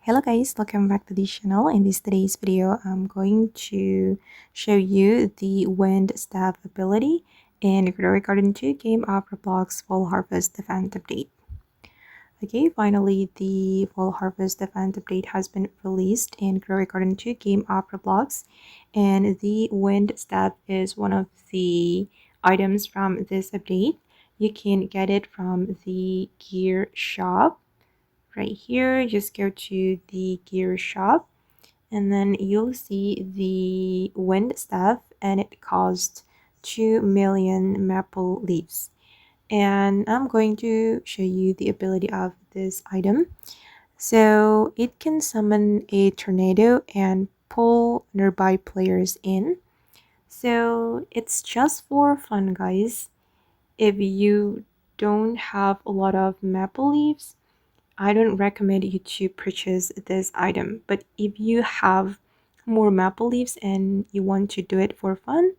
Hello guys, welcome back to the channel. In today's video, I'm going to show you the wind staff ability in Grow Garden 2 game of Roblox Fall Harvest Event Update. Okay, finally the Fall Harvest Event Update has been released in Grow Garden 2 game of Roblox, and the wind staff is one of the items from this update. You can get it from the gear shop. Right here, just go to the gear shop and then you'll see the wind staff, and it costs 2 million maple leaves. And I'm going to show you the ability of this item. So it can summon a tornado and pull nearby players in. So it's just for fun, guys. If you don't have a lot of maple leaves, I don't recommend you to purchase this item, but if you have more maple leaves and you want to do it for fun,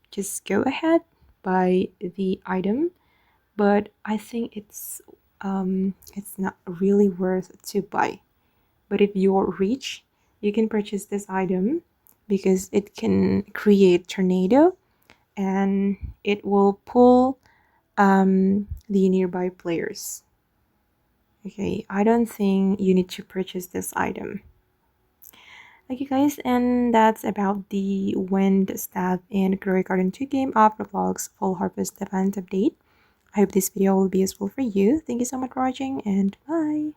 just go ahead, buy the item. But I think it's not really worth to buy. But if you're rich, you can purchase this item because it can create tornado and it will pull the nearby players. Okay, I don't think you need to purchase this item. Okay guys, and that's about the wind staff and Glory Garden 2 game of Roblox Fall Harvest Event Update. I hope this video will be useful for you. Thank you so much for watching and bye!